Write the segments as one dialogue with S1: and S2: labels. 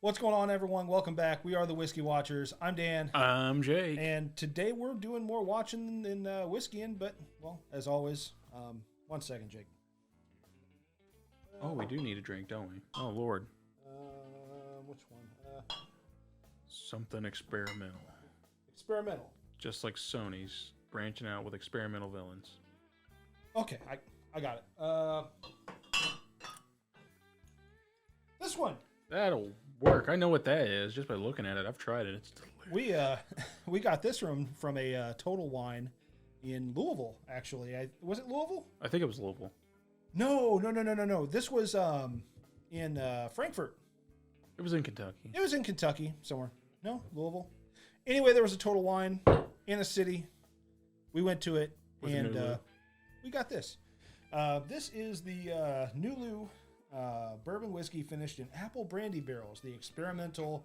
S1: What's going on, everyone? Welcome back. We are the Whiskey Watchers. I'm Dan.
S2: I'm Jake.
S1: And today we're doing more watching than whiskeying, but, well, as always, 1 second, Jake.
S2: Oh, we do need a drink, don't we? Oh, Lord.
S1: Which one?
S2: Something experimental.
S1: Experimental.
S2: Just like Sony's branching out with experimental villains.
S1: Okay, I got it. This one.
S2: That'll work. I know what that is just by looking at it. I've tried it. It's delicious.
S1: We got this from a Total Wine in Louisville, actually. Was it Louisville?
S2: I think it was Louisville.
S1: No. This was in Frankfurt.
S2: It was in Kentucky.
S1: It was in Kentucky somewhere. No, Louisville. Anyway, there was a Total Wine in a city. We went to it, and we got this. This is the Nulu bourbon whiskey finished in apple brandy barrels. The experimental...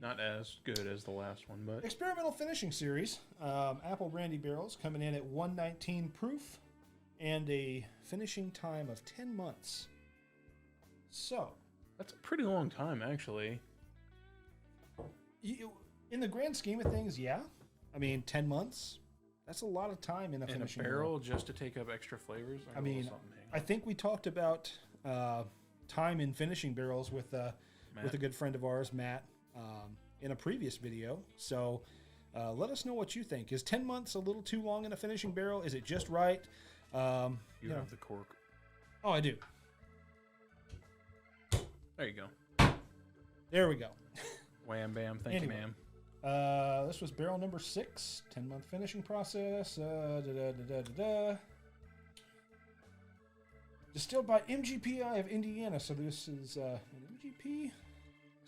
S2: Not as good as the last one, but...
S1: Experimental finishing series. Apple brandy barrels coming in at 119 proof and a finishing time of 10 months. So...
S2: That's a pretty long time, actually.
S1: In the grand scheme of things, yeah. I mean, 10 months, that's a lot of time in a finishing
S2: barrel just to take up extra flavors.
S1: I mean, I think we talked about time in finishing barrels with a good friend of ours, Matt, in a previous video. So let us know what you think. Is 10 months a little too long in a finishing barrel? Is it just right?
S2: You have the cork.
S1: Oh, I do.
S2: There you go.
S1: There we go.
S2: Wham, bam. Thank you, ma'am.
S1: This was barrel number 6, 10-month finishing process. Distilled by MGPI of Indiana. So this is an MGP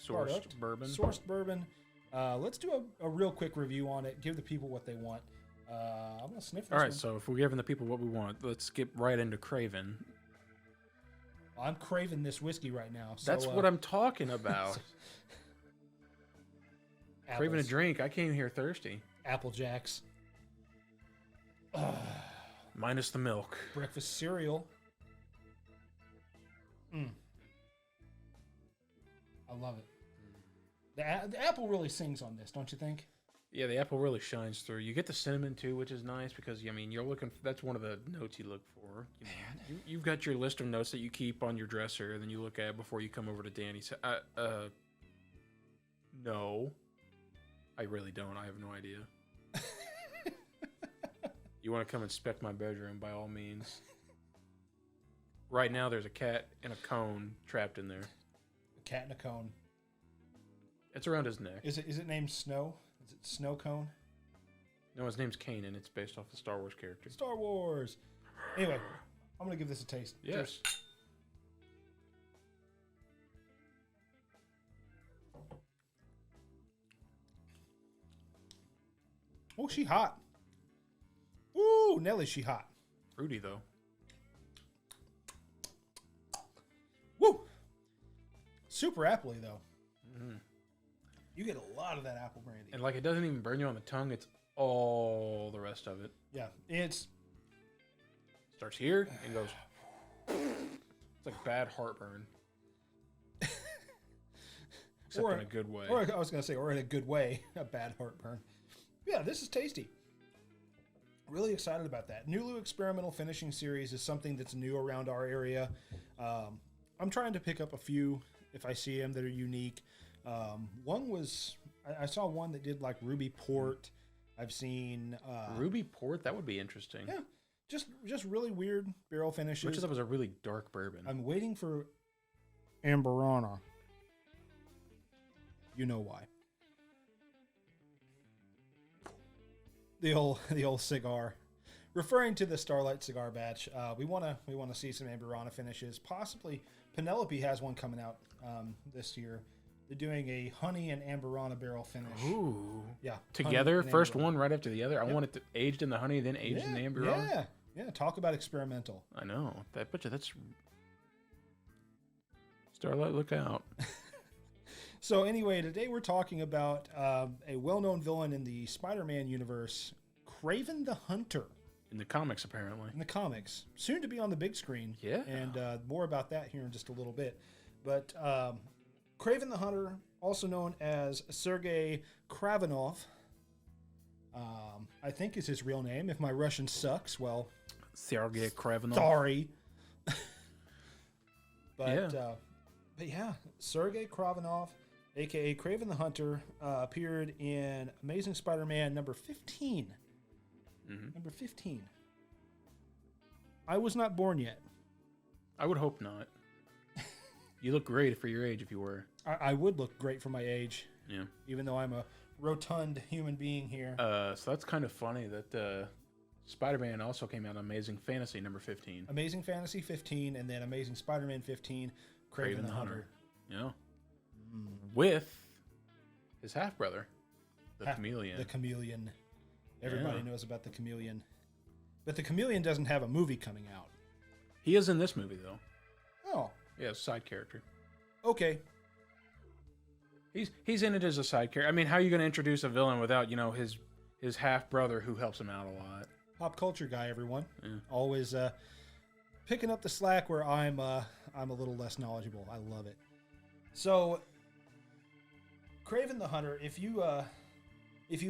S2: Sourced bourbon.
S1: Sourced bourbon. Let's do a real quick review on it. Give the people what they want. I'm going to sniff this
S2: All right,
S1: one.
S2: so if we're giving the people what we want, let's skip right into Kraven.
S1: I'm craving this whiskey right now. So,
S2: That's what I'm talking about. Craving a drink. I came here thirsty.
S1: Apple Jacks.
S2: Minus the milk.
S1: Breakfast cereal. I love it. The apple really sings on this, don't you think?
S2: Yeah, the apple really shines through. You get the cinnamon too, which is nice because I mean you're looking. That's one of the notes you look for. You've got your list of notes that you keep on your dresser, and then you look at before you come over to Danny's. No, I really don't. I have no idea. You want to come inspect my bedroom? By all means. Right now, there's a cat in a cone trapped in there.
S1: A cat in a cone.
S2: It's around his neck.
S1: Is it named Snow? Is it Snow Cone?
S2: No, his name's Kanan. It's based off the Star Wars character.
S1: Star Wars. Anyway, I'm going to give this a taste.
S2: Yes.
S1: Cheers. Oh, she hot. Ooh, Nelly, she hot.
S2: Fruity, though.
S1: Woo! Super appley, though. Mm-hmm. You get a lot of that apple brandy.
S2: And like it doesn't even burn you on the tongue, it's all the rest of it.
S1: Yeah, it's...
S2: Starts here and goes... It's like bad heartburn. Except in a good way.
S1: Or I was going to say, or in a good way, a bad heartburn. Yeah, this is tasty. Really excited about that. Nulu Experimental Finishing Series is something that's new around our area. I'm trying to pick up a few, if I see them, that are unique. One was, I saw one that did like Ruby Port. I've seen...
S2: Ruby Port? That would be interesting.
S1: Yeah, just really weird barrel finishes.
S2: Which of that was a really dark bourbon?
S1: I'm waiting for Amberana. You know why. The old cigar. Referring to the Starlight Cigar batch, we want to see some Amberana finishes. Possibly Penelope has one coming out this year. They're doing a honey and Amberana barrel finish.
S2: Ooh.
S1: Yeah.
S2: Together, first one right after the other. I want it aged in the honey, then aged in the Amberana.
S1: Yeah. Talk about experimental.
S2: I know. That's Starlight, look out.
S1: So anyway, today we're talking about a well-known villain in the Spider-Man universe, Kraven the Hunter.
S2: In the comics, apparently.
S1: In the comics. Soon to be on the big screen.
S2: Yeah.
S1: And more about that here in just a little bit. But Kraven the Hunter, also known as Sergei Kravenov, I think is his real name. If my Russian sucks, well...
S2: Sergei Kravenov.
S1: Sorry. But yeah, Sergei Kravenov, a.k.a. Kraven the Hunter, appeared in Amazing Spider-Man number 15.
S2: Mm-hmm.
S1: Number 15. I was not born yet.
S2: I would hope not. You look great for your age if you were.
S1: I would look great for my age.
S2: Yeah.
S1: Even though I'm a rotund human being here.
S2: So that's kind of funny that Spider-Man also came out on Amazing Fantasy number 15.
S1: Amazing Fantasy 15, and then Amazing Spider-Man 15, Kraven the Hunter.
S2: Yeah. With his half-brother, the Chameleon.
S1: The Chameleon. Everybody knows about the Chameleon. But the Chameleon doesn't have a movie coming out.
S2: He is in this movie, though.
S1: Oh.
S2: Yeah, side character.
S1: Okay.
S2: He's in it as a side character. I mean, how are you going to introduce a villain without, his half-brother who helps him out a lot?
S1: Pop culture guy, everyone.
S2: Yeah.
S1: Always picking up the slack where I'm a little less knowledgeable. I love it. So, Kraven the Hunter, if you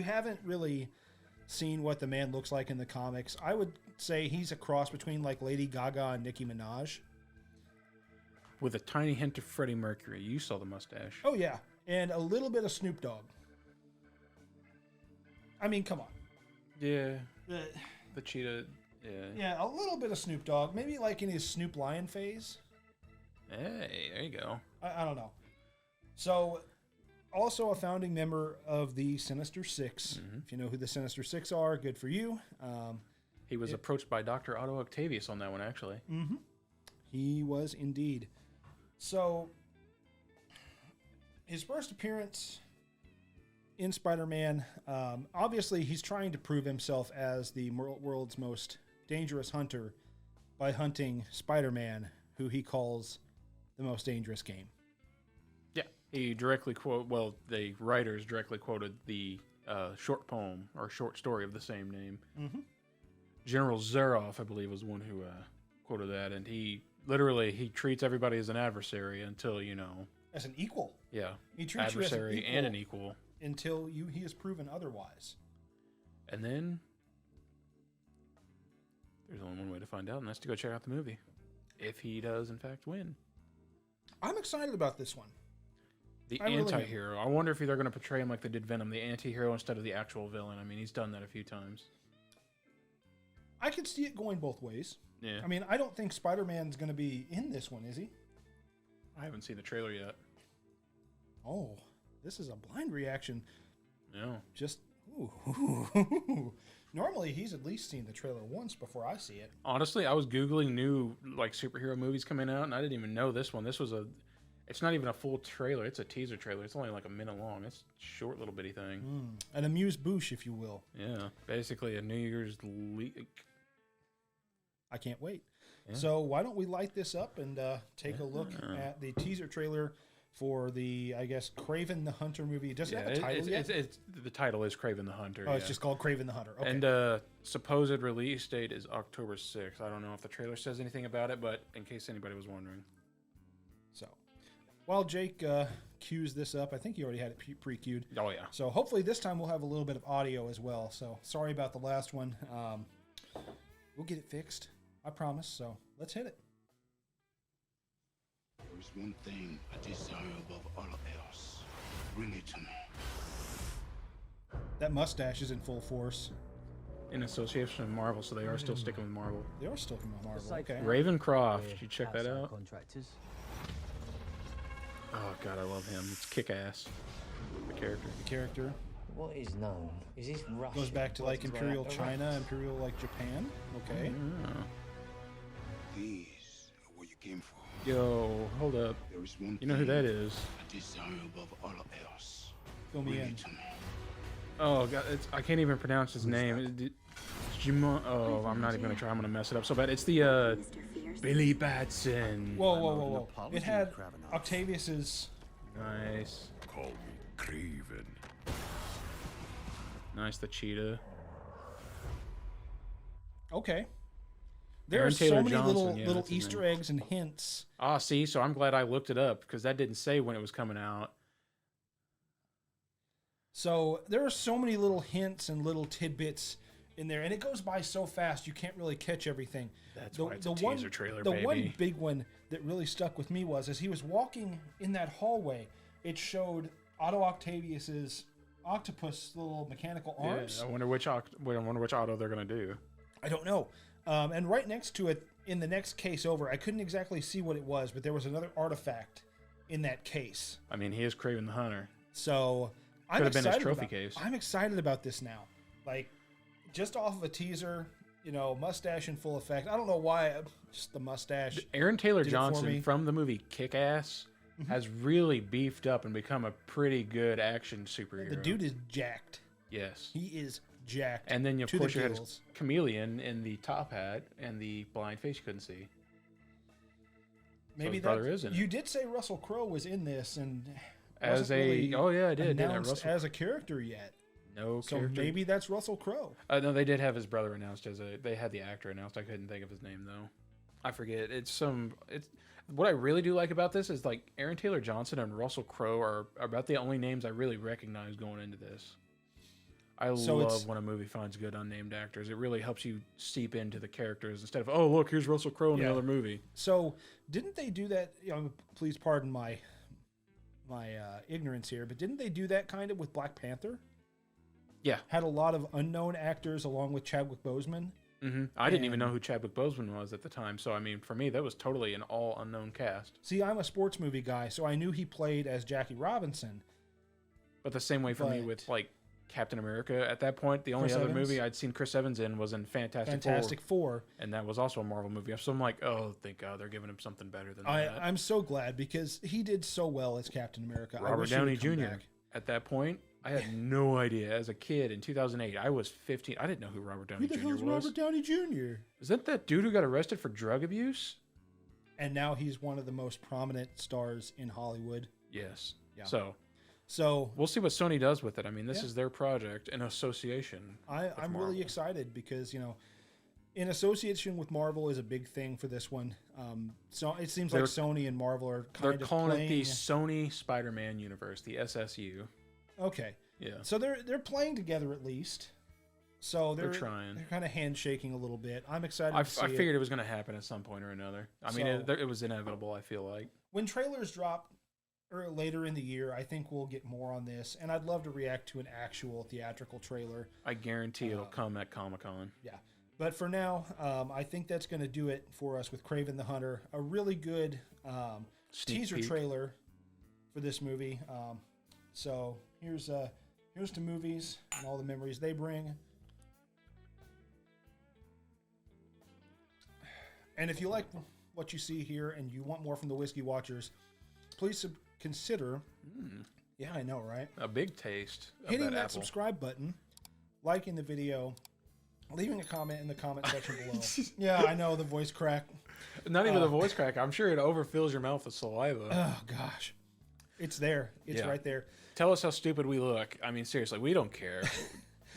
S1: haven't really seen what the man looks like in the comics, I would say he's a cross between like Lady Gaga and Nicki Minaj.
S2: With a tiny hint of Freddie Mercury. You saw the mustache.
S1: Oh, yeah. And a little bit of Snoop Dogg. I mean, come on.
S2: Yeah. The cheetah, yeah.
S1: Yeah, a little bit of Snoop Dogg. Maybe like in his Snoop Lion phase.
S2: Hey, there you go.
S1: I don't know. So, also a founding member of the Sinister Six.
S2: Mm-hmm.
S1: If you know who the Sinister Six are, good for you.
S2: He was approached by Dr. Otto Octavius on that one, actually.
S1: Mm-hmm. He was indeed. So, his first appearance in Spider-Man, obviously he's trying to prove himself as the world's most dangerous hunter by hunting Spider-Man, who he calls the most dangerous game.
S2: Yeah, he directly the writers directly quoted the short poem or short story of the same name.
S1: Mm-hmm.
S2: General Zaroff, I believe, was one who quoted that, and he treats everybody as an adversary until,
S1: As an equal.
S2: Yeah,
S1: He treats you as an
S2: adversary
S1: equal
S2: and an equal.
S1: until he is proven otherwise.
S2: And then there's only one way to find out, and that's to go check out the movie. If he does, in fact, win.
S1: I'm excited about this one.
S2: The
S1: I really
S2: anti-hero. I wonder if they're going to portray him like they did Venom, the anti-hero instead of the actual villain. I mean, he's done that a few times.
S1: I could see it going both ways.
S2: Yeah.
S1: I mean, I don't think Spider-Man's going to be in this one, is he?
S2: I haven't seen the trailer yet.
S1: Oh, this is a blind reaction.
S2: No.
S1: Just, ooh. Normally, he's at least seen the trailer once before I see it.
S2: Honestly, I was Googling new superhero movies coming out, and I didn't even know this one. It's not even a full trailer. It's a teaser trailer. It's only like a minute long. It's a short little bitty thing.
S1: An amuse-bouche, if you will.
S2: Yeah. Basically a New Year's leak.
S1: I can't wait.
S2: Yeah.
S1: So why don't we light this up and take a look at the teaser trailer for the, I guess, Kraven the Hunter movie. Does it have a title yet?
S2: The title is Kraven the Hunter.
S1: Oh, it's just called Kraven the Hunter. Okay.
S2: And supposed release date is October 6th. I don't know if the trailer says anything about it, but in case anybody was wondering.
S1: So, while Jake cues this up, I think he already had it pre-cued.
S2: Oh, yeah.
S1: So hopefully this time we'll have a little bit of audio as well. So sorry about the last one. We'll get it fixed. I promise. So let's hit it.
S3: There is one thing I desire above all else. Bring it to me.
S1: That mustache is in full force.
S2: In association with Marvel, so they are still sticking with Marvel.
S1: They are still coming on Marvel. Okay.
S2: Ravencroft, did you check that out?
S4: Contractors.
S2: Oh, God, I love him. It's kick-ass. The character.
S1: The character
S4: What is known is this Russian
S1: goes back to like
S4: works
S1: Imperial
S4: way out the
S1: China,
S4: ranks.
S1: Imperial like Japan. Okay.
S2: Oh.
S3: These are what you came for.
S2: Yo, hold up.
S3: There is one
S2: You know who
S3: thing
S2: that is?
S3: I desire above all else.
S1: Fill me
S3: Bring
S1: in.
S3: it to me.
S2: Oh, God, I can't even pronounce his name. Oh, I'm not even going to try. I'm going to mess it up so bad. It's the Billy Batson.
S1: Whoa. It had Octavius's.
S2: Nice.
S3: Call me Kraven.
S2: Nice, the cheetah.
S1: Okay. There
S2: Aaron
S1: are so
S2: Taylor
S1: many
S2: Johnson,
S1: little
S2: yeah,
S1: little
S2: that's his
S1: Easter
S2: name.
S1: eggs and hints.
S2: Ah, see, so I'm glad I looked it up because that didn't say when it was coming out.
S1: So there are so many little hints and little tidbits in there, and it goes by so fast you can't really catch everything.
S2: That's why it's a teaser trailer,
S1: the
S2: baby.
S1: one big one that really stuck with me was as he was walking in that hallway, it showed Otto Octavius's octopus little mechanical arms.
S2: Yeah, I wonder which auto they're gonna do.
S1: I don't know. And right next to it, in the next case over, I couldn't exactly see what it was, but there was another artifact in that case.
S2: I mean, he is Kraven the Hunter.
S1: So I'm
S2: Could have been his
S1: excited
S2: trophy
S1: about,
S2: case.
S1: I'm excited about this now. Like, just off of a teaser, mustache in full effect. I don't know why, just the mustache.
S2: Aaron Taylor
S1: did it for me.
S2: Johnson from the movie Kick-Ass has really beefed up and become a pretty good action superhero.
S1: The dude is jacked.
S2: Yes.
S1: He is jacked.
S2: And then, of
S1: to
S2: course,
S1: the
S2: you had his
S1: gills.
S2: chameleon in the top hat and the blind face you couldn't see.
S1: Maybe
S2: his brother is in it.
S1: You did say Russell Crowe was in this, and
S2: As
S1: wasn't
S2: a
S1: really
S2: oh yeah, I did.
S1: announced as a character yet.
S2: No
S1: So
S2: character.
S1: maybe that's Russell Crowe.
S2: No, they did have his brother announced they had the actor announced. I couldn't think of his name though. I forget. It's what I really do like about this is like Aaron Taylor Johnson and Russell Crowe are about the only names I really recognize going into this. I love when a movie finds good unnamed actors. It really helps you seep into the characters instead of, oh, look, here's Russell Crowe in another movie.
S1: So didn't they do that? Please pardon my ignorance here, but didn't they do that kind of with Black Panther?
S2: Yeah.
S1: Had a lot of unknown actors along with Chadwick Boseman.
S2: Mm-hmm. I didn't even know who Chadwick Boseman was at the time. So, I mean, for me, that was totally an all unknown cast.
S1: See, I'm a sports movie guy, so I knew he played as Jackie Robinson.
S2: But the same way for me with, like, Captain America at that point, the only
S1: Chris
S2: other
S1: Evans?
S2: movie I'd seen Chris Evans in was in Fantastic
S1: Four.
S2: And that was also a Marvel movie. So I'm like, oh, thank God, they're giving him something better than that.
S1: I'm so glad because he did so well as Captain America. I
S2: Robert
S1: wish he
S2: Downey
S1: would come
S2: Jr.
S1: back.
S2: At that point, I had no idea. As a kid in 2008, I was 15. I didn't know who Robert Downey
S1: Who the
S2: Jr.
S1: hell's
S2: was.
S1: Robert Downey Jr.?
S2: Is that dude who got arrested for drug abuse?
S1: And now he's one of the most prominent stars in Hollywood.
S2: Yes.
S1: Yeah.
S2: So we'll see what Sony does with it. I mean, this
S1: Yeah.
S2: is their project in association.
S1: I'm really excited because, in association with Marvel is a big thing for this one. So it seems like Sony and Marvel are kind of
S2: They're calling
S1: playing...
S2: it the Sony Spider-Man universe, the SSU.
S1: Okay.
S2: Yeah.
S1: So they're playing together at least. So they're
S2: trying.
S1: They're kind of handshaking a little bit. I'm excited
S2: I
S1: to see
S2: figured it was going to happen at some point or another. I mean, it was inevitable, I feel like.
S1: When trailers drop later in the year, I think we'll get more on this. And I'd love to react to an actual theatrical trailer.
S2: I guarantee it'll come at Comic-Con.
S1: Yeah. But for now, I think that's going to do it for us with Kraven the Hunter. A really good teaser trailer for this movie. So here's to movies and all the memories they bring. And if you like what you see here and you want more from the Whiskey Watchers, please consider. Yeah, I know, right?
S2: A big taste.
S1: Hitting that
S2: apple.
S1: subscribe button, liking the video, leaving a comment in the comment section below. Yeah, I know the voice crack.
S2: Not even the voice crack. I'm sure it overfills your mouth with saliva.
S1: Oh gosh, it's there. It's right there.
S2: Tell us how stupid we look. I mean, seriously, we don't care.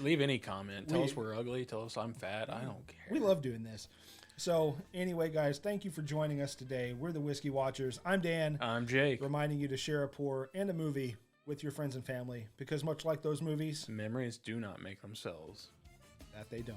S2: Leave any comment. Tell us we're ugly. Tell us I'm fat. I don't care.
S1: We love doing this. So anyway, guys, thank you for joining us today. We're the Whiskey Watchers. I'm Dan.
S2: I'm Jake.
S1: Reminding you to share a pour and a movie with your friends and family because much like those movies,
S2: memories do not make themselves.
S1: That they don't.